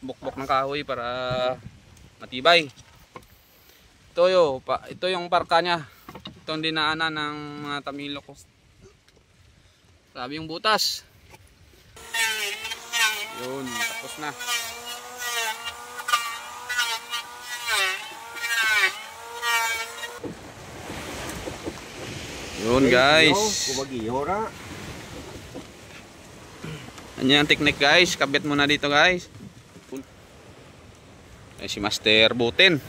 bukbok ng kahoy para matibay. Ito yung parka niya. Ito ang dinaanan ng mga Tamilok. Grabe yung butas. Yun, tapos na. Yun guys. Ano yung technique guys? Kabit muna dito guys. Ay, si Master Butin.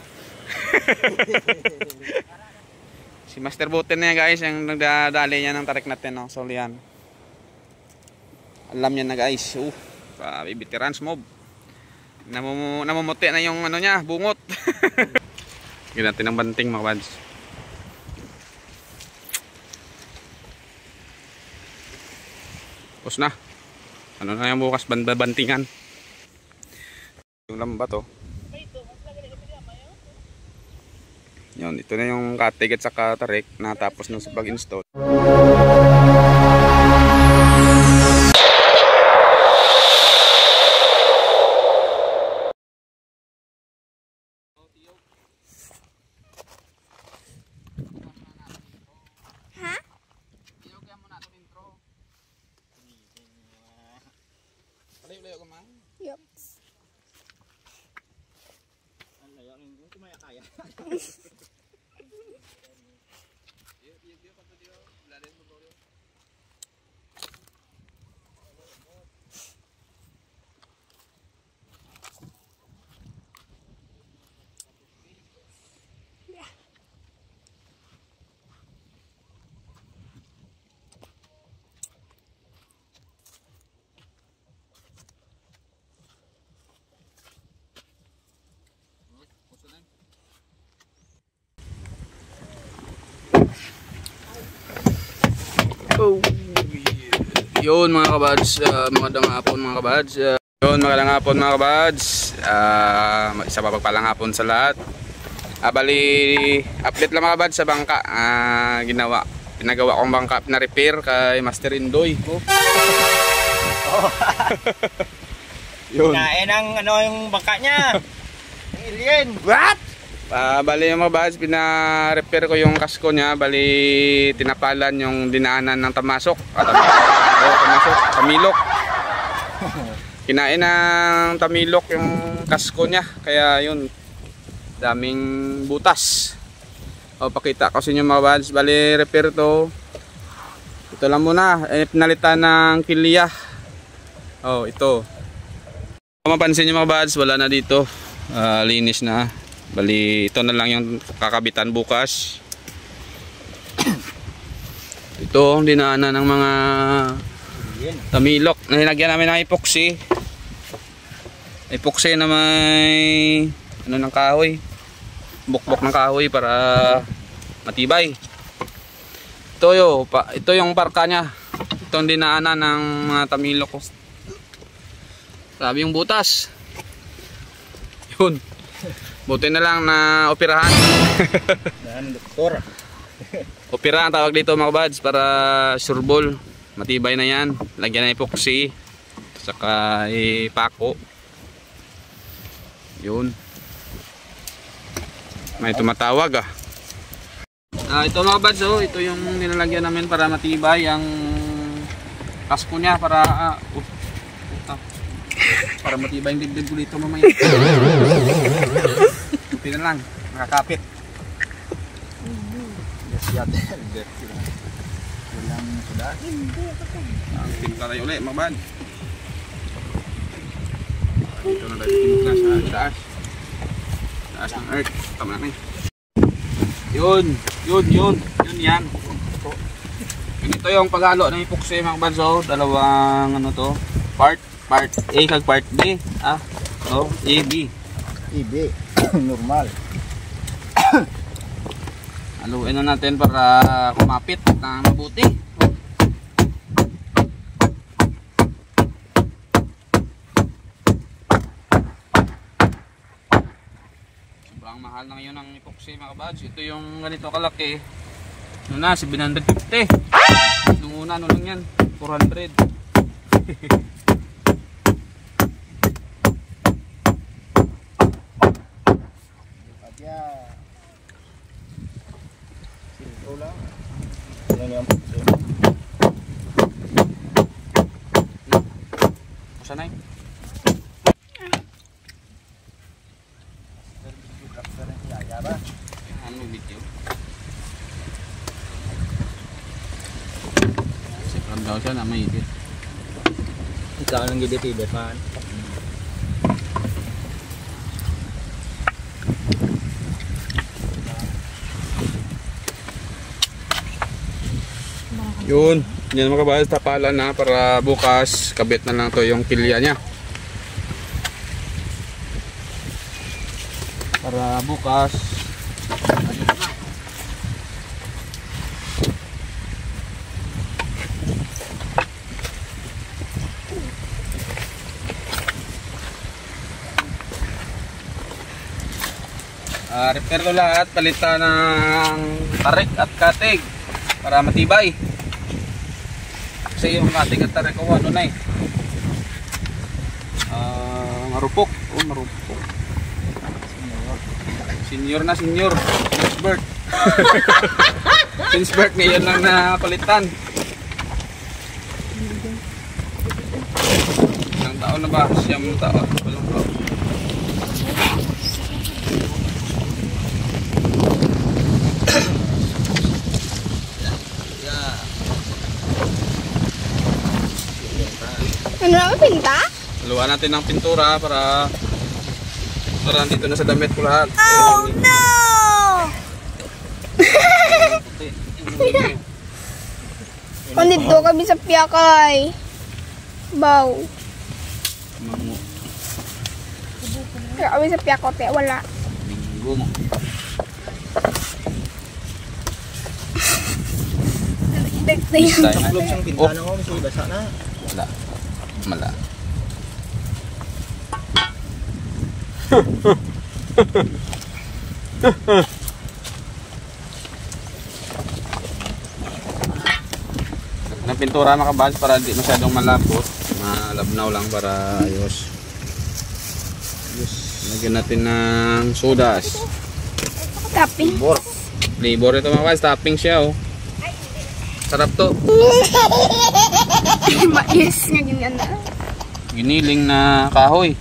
Si Master Butin na guys, yung nagdadali niya ng tarik natin, no? So yan. Alam niya na guys. Veterans mob. Namumuti na yung ano niya, bungot. Gawin natin ng banting mga bads. Tapos na. Ano na yung bukas bantingan. Yung lamba to. Yun, ito na yung katig at saka tarik na tapos na sa pag-install. Layo-layo ka man? Yup. Ang layo, hindi ko maya kaya. Yun mga kabads, magandang hapon mga kabads. Yun, magandang hapon mga kabads. Isa pa pagpalang hapon sa lahat. Bali, update lang mga kabads sa bangka. Pinagawa kong bangka, pina-repair kay Master Indoy. Yun. Kain ang ano yung bangka niya. Ang alien. What? Bali yung mga bads, pina-repair ko yung kasko niya. Bali, tinapalan yung dinaanan ng tamasok. Tamilok. Kinain ng Tamilok yung kasko niya. Kaya yun, daming butas. Pakita ko sa inyo mga bads. Bali, repair to. Ito lang muna. Pinalitan ng kilya. Ito. Kung mapansin nyo mga bads, wala na dito. Linis na. Bali, ito na lang yung kakabitan bukas. Ito ang dinaanan ng mga Tamilok. Nilagyan namin ng epoxy. Epoxy na may ano ng kahoy. Bukbok ng kahoy para matibay. Ito yung parka niya. Ito ang dinaanan ng mga Tamilok. Sabi yung butas. Yun. Buti na lang na operahan. Doktor. Operahan tawag dito mga bads para sureball. Matibay na yan. Lagyan na epoxy. Saka ipako. Yun. May tumatawag ito mga bads, ito yung nilalagyan namin para matibay ang kasko niya para para matibay yung dibdib ko dito mamaya. Buti na lang, nakakapit. Walang suda. Ang tingka tayo ulit mga bad. Ito na tayo timok na sa taas. Taas ng earth. Tama na yun yan. Ganito yung paghalo ng epoxy mga bad. So, dalawang ano to, part A kag part B. AB. Normal. Haluin na natin para kumapit na mabuti. Sobrang mahal na ngayon ang epoxy mga kabads. Ito yung ganito kalaki. Ano na, 750. Nung una, ano lang yan? 400. Yeah. Silro lang. Ano yung Sanay. Ano video? Sikap daw siya na may edit. ikaw nang gidit man. Yun, yan mga kabayan, tapalan na para bukas kabit na lang to yung kilya niya. Para bukas repair ko lahat, palitan ng tarik at katig para matibay. Kasi yung katig at tarik ko ano na eh, marupok. Oh, marupok. Senior na senior. Since birth. Since birth ngayon lang napalitan. Ilang taon na ba? 7 taon. Walang taon. Ano na pinta? Haluan natin ng pintura para nandito na sa damit ko lahat. Oh no! Nandito kami sa Piyakay. Baw. Mango. Kaya kami sa Piyakote, wala. Minggo mo. Dekta yun. Saklog siyang bintana ko, may basa na. Mala. Mala. Ng pintura mga kabahas para di masyadong malapot, malabnaw lang para ayos. Lagyan natin ng sodas. Tapping. Flavor ito mga kabahas, topping siya oh. Sarap to. Mais nga ganyan na. Giniling na kahoy.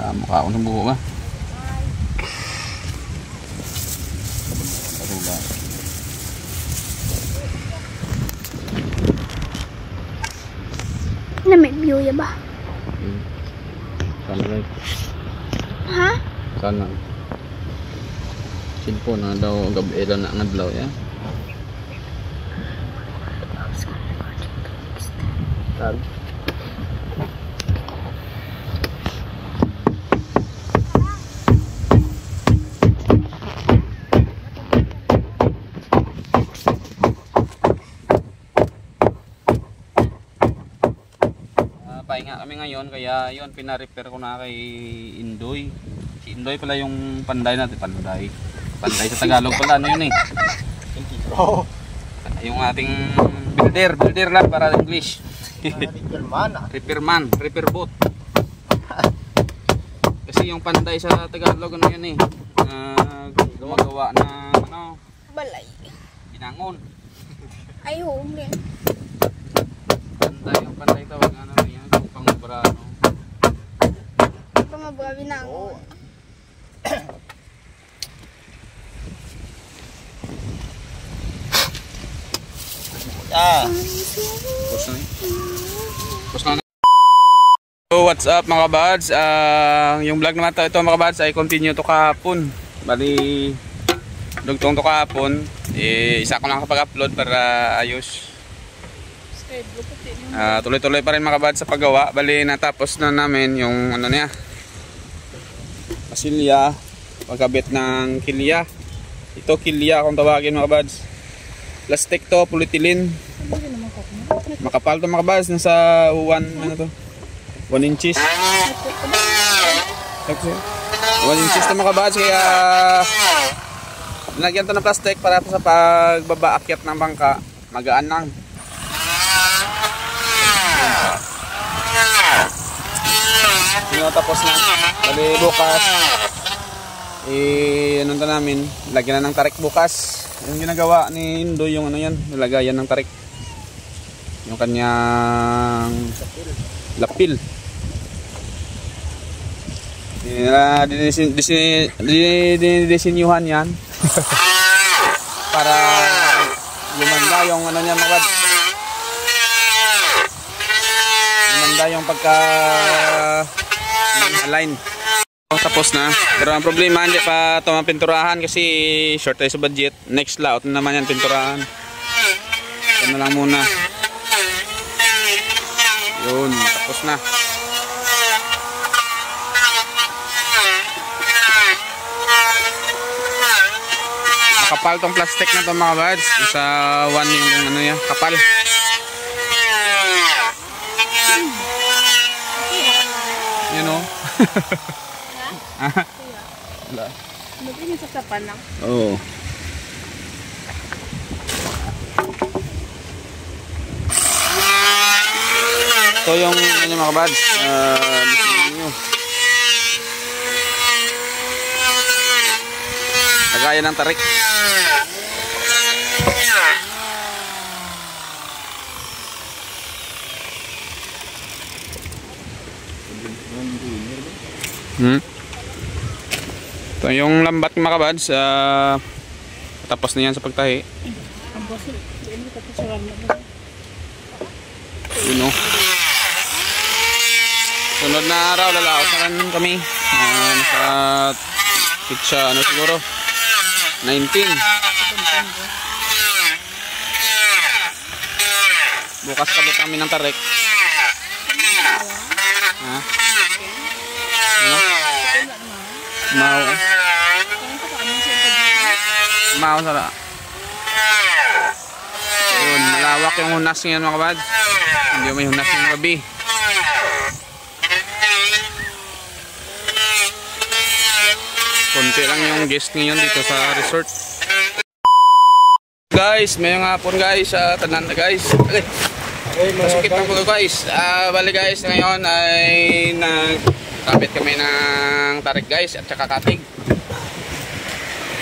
Mukha ko ng buho ba? Na may view ya ba? Sana lang. Ha? Sana. Silpo na daw gabi na ngadlaw ya. Tag. Pahinga kami ngayon kaya yun pina-repair ko na kay Indoy. Si Indoy pala yung panday natin, panday sa Tagalog pala, ano yun eh? Yung ating builder lang para English. Repairman, repair boat. Kasi yung panday sa Tagalog ano yun eh? Gumagawa ng ano? Balay. Binangon. Ay, home. Yung panday tawag ano yan? Pangobra ano? Pangobra binangon. So what's up mga kabads, yung vlog naman ito mga kabads ay continue to kahapon. Bali dugtong to kahapon, isa ko lang kapag-upload para ayos. Tuloy-tuloy pa rin mga kabads sa paggawa. Bali natapos na namin yung ano niya, pasilya, pagkabit ng kilya. Ito kilya kung tawagin mga kabads. Plastic to, polyethylene. Makapal to mga kabads, nasa 1 ano to? 1 inches. Yung system mga kabads, kaya nilagyan to ng plastic para sa pagbaba akyat ng bangka, magaan lang. Yung tapos na, bali bukas ano na namin, lagyan na ng tarik bukas. Yung ginagawa ni Indoy, yung ano yan, nilagayan ng tarik, yung kanyang lapil. Dinidisenyuhan yan para lumanda yung ano niya mga, lumanda yung pagka align. Tapos na, pero ang problema hindi pa ito mapinturahan kasi short tayo sa budget. Next layout naman yan pinturahan. Ito na lang muna. Yun, tapos na. Kapal tong plastic na to mga buds. Sa 1 yung ano yan, kapal. You know? Wala. Magiging sasapan lang. Oo. Ito yung ano mga buds. Lagayan ng tarik. Ito yung lambat mga kabads, tapos na yan sa pagtahi. Yun o. Sunod na araw lalaot na rin kami sa pitsa ano siguro 19. Bukas kabit kami ng tarik. Ha? Ano? Mau. Mau sana. Yun, malawak yung hunas ngayon mga kabad. Hindi may hunas ng gabi. Konti lang yung guest ngayon dito sa resort. Guys, may hapon guys sa tanan na guys. Okay. Masukit lang po guys. Bali guys, ngayon ay nagkabit kami ng tarik guys at saka katig.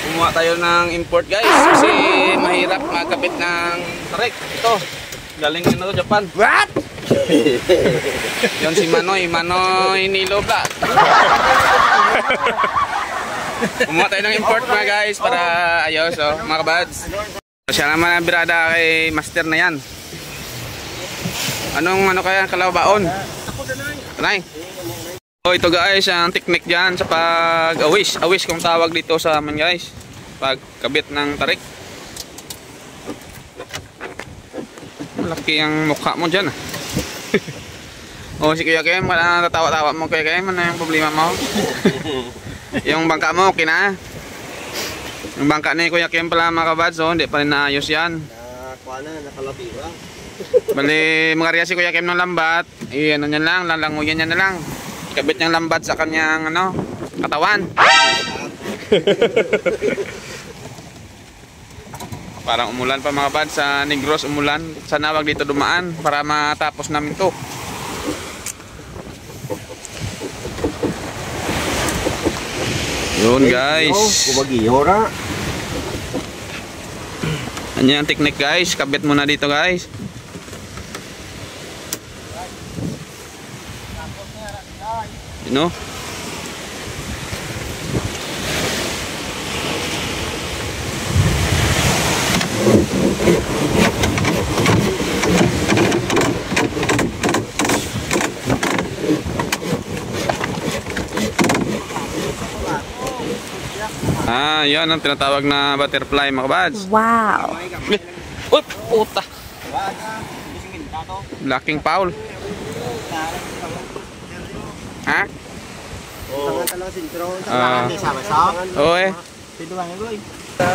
Kumuha tayo ng import guys kasi mahirap magkabit ng tarik. Ito, galing na to Japan. What? Yon si Manoy Nilo Vlog. Kumuha tayo ng import mga guys para ayos mga kabads. Siya naman ang birada kay master na yan. Anong kaya kalabaon? Tanay. So ito guys, ang technique dyan sa pag-awis. Awis kung tawag dito sa amin guys. Pagkabit ng tarik. Malaki ang mukha mo dyan. O si Kuya Kem, wala na tatawa-tawa mo Kuya Kem. Ano yung problema mo? Yung bangka mo, okay na? Yung bangka ni Kuya Kem pala mga kabads, hindi pa rin naayos yan. Kuha na, nakalabi lang. Bali, magarya si Kuya Kem ng lambat. Ano niya lang, lalanguyan niya na lang. Kabit niyang lambat sa kanyang katawan. Parang umulan pa mga kabads, sa Negros umulan. Sana wag dito dumaan para matapos namin to. Yun guys. Kumagiyora. Ano yung technique guys? Kabit muna dito guys. You know? Yan ang tinatawag na butterfly mga kabads. Wow. Uy, puta. Blacking foul. Ha? Oo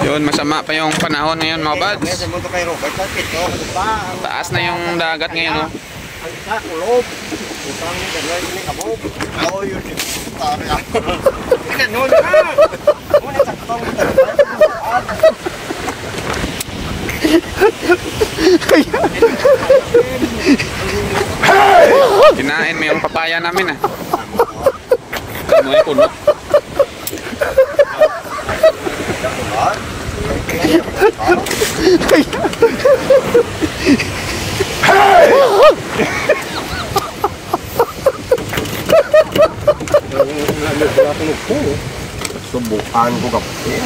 yun, masama pa yung panahon ngayon mga kabads. Taas na yung dagat ngayon Utang ni dalawa ini kabog. Oh, yun. Tari ako. Ganun na. Muna saktong. Kinain mo yung papaya namin ah. Ano yung puno? Subukan ko kape.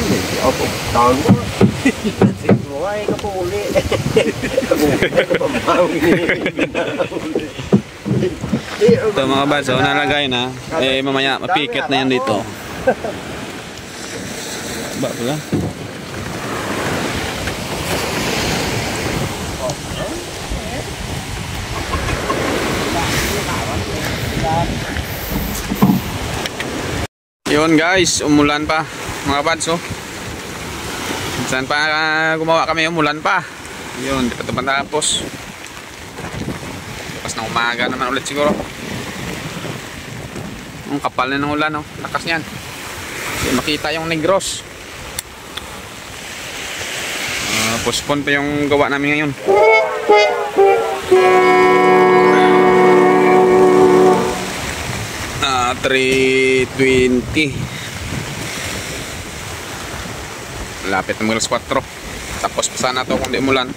Ako taon mo. Buhay ka po uli. Ito mga bads, so nalagay na. Eh mamaya mapikit na yan dito. Ba pala? Yun guys, umulan pa mga bads oh. Saan pa gumawa kami, umulan pa. Yun, di pa ito matapos. Bukas na umaga naman ulit siguro. Ang kapal na ng ulan oh, lakas niyan. Hindi makita yung negros. Postpone pa yung gawa namin ngayon. 3:20. Lapit na mga 4. Tapos pa sana to kung di umulan.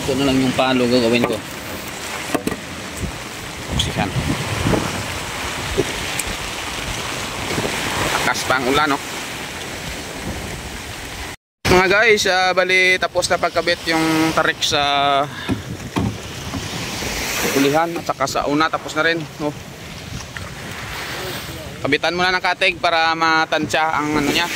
Ito na lang yung palo gagawin ko. Pusihan. Takas pa ang ulan no. Mga guys, bali tapos na pagkabit yung tarik sa ulihan at saka sa una, tapos na rin oh. Kabitan muna ng katig para matansya ang ano niya,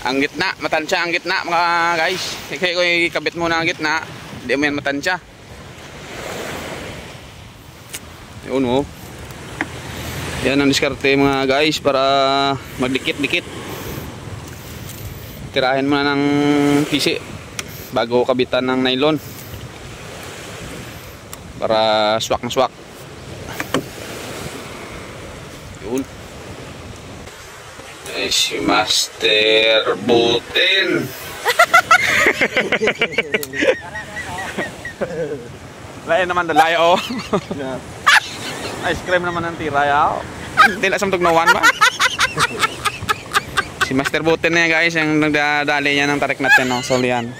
ang gitna, matansya ang gitna mga guys. Kaya ko ikabit muna ang gitna, hindi mo yan matansya. Yun oh. Yan ang diskarte mga guys para magdikit-dikit. Tirahin muna ng pisi bago kabitan ng nylon para swak na swak. Yun. Ay, si Master Butin. Lain naman dalayo oh. Ice cream naman ang tiraya oh. Hindi na samtog nawan ba? Si Master Butin na guys, yung nagdadali niya ng tarik natin no, so yan.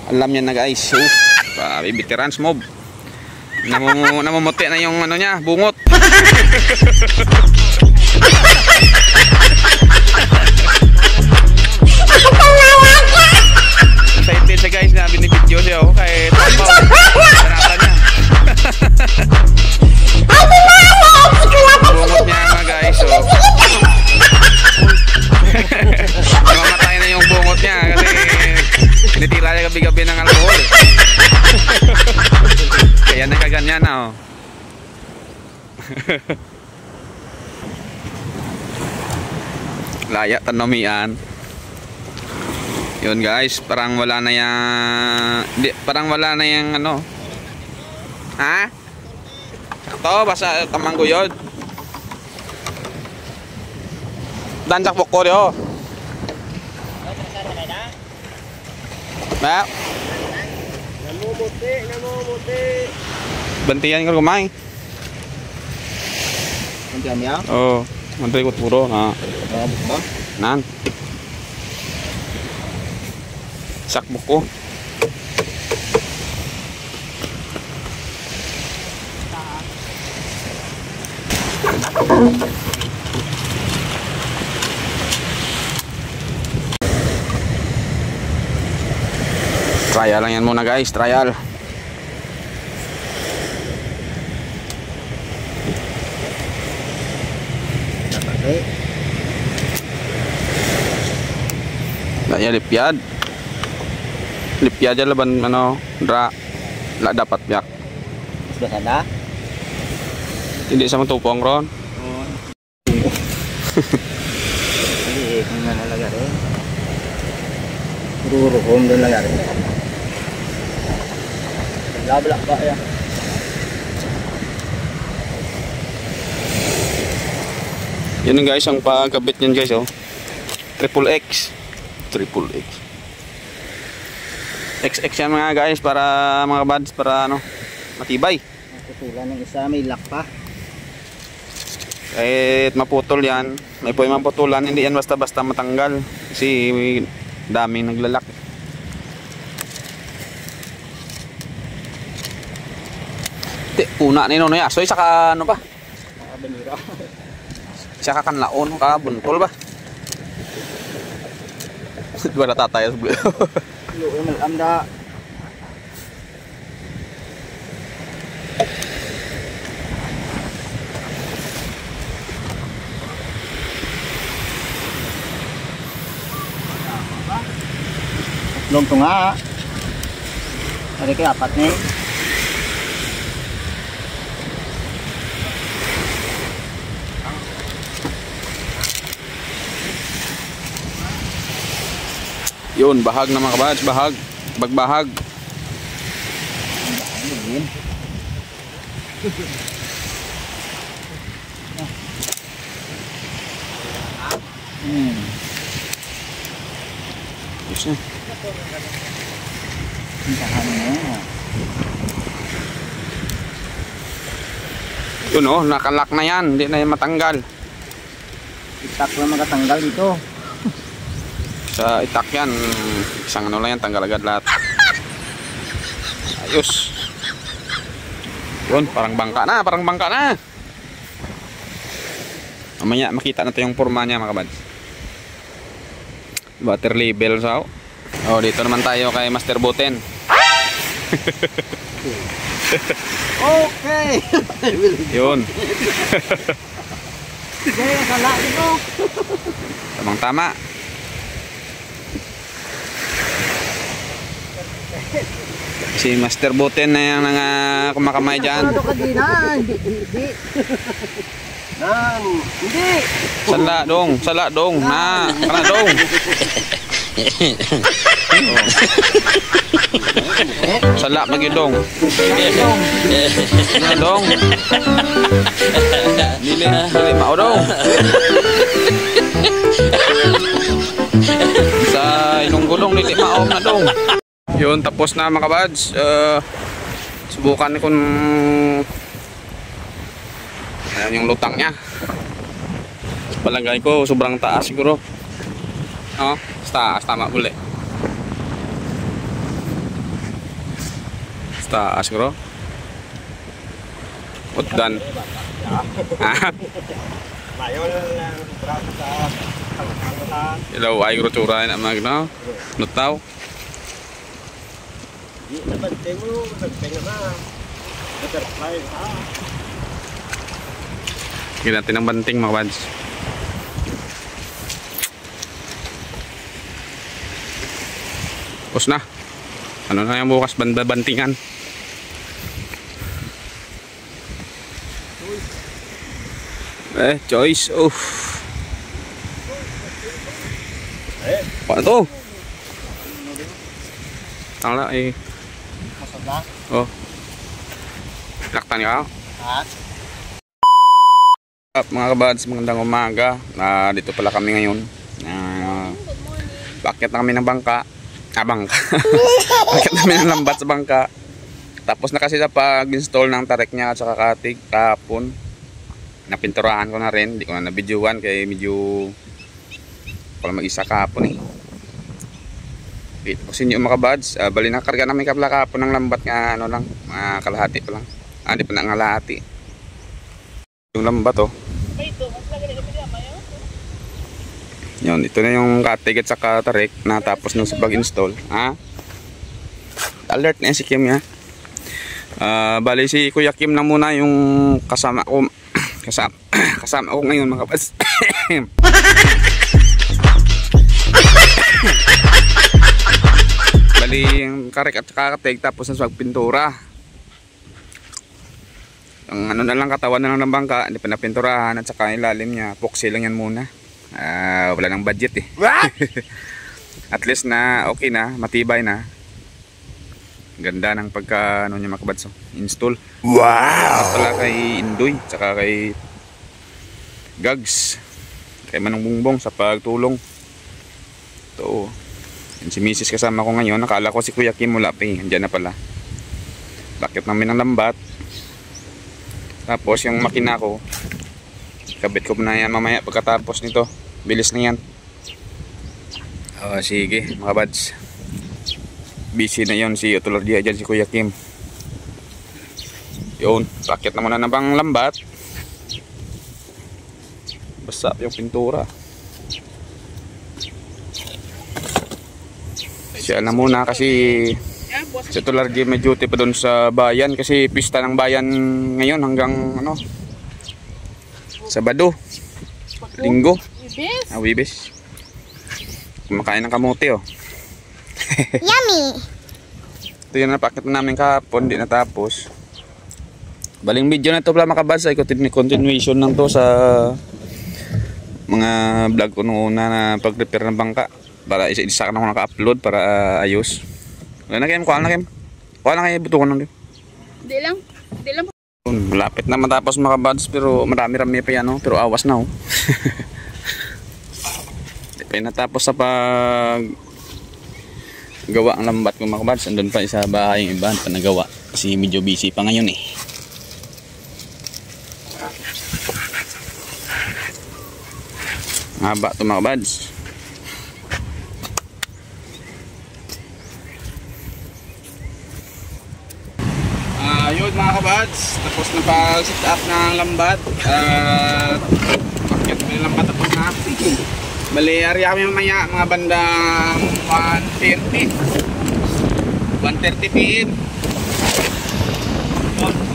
Alam niya na guys. Veterans mob. Namumuti na yung ano niya, bungot. Excited siya guys na binibidyo siya oh, kahit tampaw. Sarata niya. Bungot niya mga guys oh. Namamatay na yung bungot niya kasi tinitira niya gabi-gabi ng alcohol eh. Kaya nakaganyan na oh. Laya tanomian. Yun guys, parang wala na yung parang wala na yung ano. Ha? Sakto, basta tamang guyod. Dansak bukko rio. Ba? Namumuti. Bantiyan ka kumain. Bantiyan niya? Oo, mantay ko puro na. Ba? Nan. Sak bukko. Trial lang yan muna guys, trial. Daya lipyad. Lipyad aja laban ano, dra. La dapat biak. Sudah sana? Hindi sama tupong ron. Hindi, kung nanalaga rin. Siguro home doon lang natin. Labla ba ya? Yun guys, ang pagkabit niyan guys, oh. Triple X. Triple X. XX yan mga guys, para mga buds, para ano, matibay. Matutulan ng isa, may lock pa. Kahit maputol yan, may pwede maputulan, hindi yan basta-basta matanggal. Kasi may daming naglalak. Una ni Nonoy Asoy, saka ano pa? Nakabanira. Saka kanlaon, buntol ba? Dua na tatay sa bulo. Yung malamda. Tatlong tunga. Tadi kayak apat nih. Yun, bahag na mga kabads, bahag, bagbahag. Yes na. Yun oh, nakalak na yan, hindi na yan matanggal. Itak lang makatanggal dito. Sa itak yan, isang ano lang yan, tanggal agad lahat. Ayos. Yun, parang bangka na, parang bangka na. Mamaya makita natin yung forma niya mga kabads. Water level sa oh, dito naman tayo kay Master Boten. Okay. Yun. Gaya salah dito. Tamang tama. Si Master Boten na yung kumakamay dyan. Ano ka din na? Hindi. Hindi. Sala dong. Na, kana dong. Sala lagi dong. Na dong. Dili mau dong. Sa inong gulong dili mao na dong. Yun, tapos na mga kabads. Subukan kung ayan yung lutang nya. Palagay ko sobrang taas siguro. Oh, taas tama boleh. Taas siguro. Udan. Ilaw ay grutura na magno. Nutaw. Gila natin ang banting mga bads. Tapos na. Ano na yung bukas bantingan. Choice. Paano to? Tangla eh. Oh. Laktan ka? Mga kabads, magandang umaga. Dito pala kami ngayon. Bakit na kami ng bangka? Bangka. Bakit namin ng lambat sa bangka? Tapos na kasi sa pag-install ng tarek niya at saka katig kahapon. Napinturahan ko na rin. Hindi ko na nabidyoan kaya medyo pala mag-isa kahapon eh. Dito kasi yung mga kabads, bali na karga namin kapla kahapon ng lambat nga ano lang, kalahati pa lang. Hindi pa na kalahati. Yung lambat oh. Yun, ito na yung katig at saka tarik na tapos nung sa pag-install. Alert na si Kim ya. Bali si Kuya Kim na muna yung kasama ko. Kasama ko ngayon mga kabads. Bali yung karik at saka katig tapos na sa pagpintura. Ang ano na lang katawan na lang ng bangka, hindi pa napinturahan at saka ilalim niya, epoxy lang yan muna. Wala nang budget eh. At least na okay na, matibay na. Ganda ng pagka ano niya mga kabads, install. Wow! Pala kay Indoy, tsaka kay Gags, kay Manong Bungbong sa pagtulong. Ito, yan si Mrs. kasama ko ngayon. Nakala ko si Kuya Kim wala pa eh. Andiyan na pala. Bakit namin ng lambat. Tapos yung makina ko, kabit ko na yan mamaya pagkatapos nito. Bilis na yan. Sige mga bads, busy na yon si Otulardia dyan, si Kuya Kim. Yun, bakit na muna na bang lambat. Basta yung pintura. Siya na muna kasi si Otulardia may duty pa doon sa bayan kasi pista ng bayan ngayon hanggang ano, Sabado, Linggo, Wibes. Kumakain ng kamote oh. Yummy! Ito yung napakit na namin kahapon, di natapos. Baling video na ito pala mga kabads, ay continuation lang to sa mga vlog ko noong una na pag-repair ng bangka. Para isa-isa ka na ako naka-upload para ayos. Wala na Kim, kuha na Kim. Kuha na kayo, butukan lang Kim. Hindi lang. Malapit na matapos mga kabads pero marami-rami pa yan oh. Pero awas na oh. Di pa natapos sa pag gawa ang lambat ko mga kabads. Andun pa isa bahay yung iba pa nagawa kasi medyo busy pa ngayon eh. Haba ito mga kabads. Yun mga kabads, tapos na pag-set up ng lambat. Bakit na yung lambat tapos na. Bali, area kami mamaya mga bandang 1:30 PM.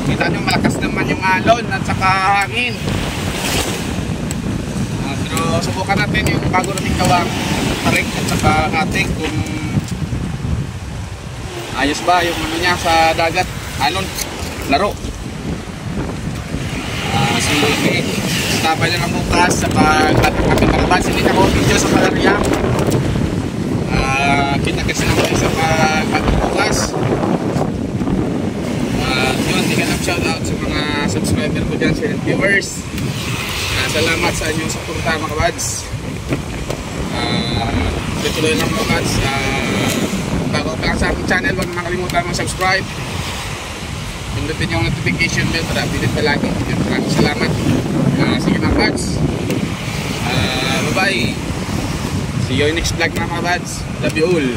Kita nyo malakas naman yung alon at saka hangin. Pero subukan natin yung bago natin gawang tarik at saka katik kung ayos ba yung ano niya sa dagat, alon, laro. Sige, tapay na lang bukas sa pag-ating kami marabas. Hindi na ako video sa palarya. Kita-kasi naman sa pag-ating bukas. Yun, hindi ka lang shoutout sa mga subscriber ko dyan, sa viewers. Salamat sa inyong suporta mga kabads. Tuloy lang mga kabads. Bago pa sa aking channel, huwag makalimutan mag-subscribe. Pindutin yung notification bell para updated palagi. Maraming salamat. Sige mga kabads. Bye bye. See you in next vlog mga kabads. Love you all.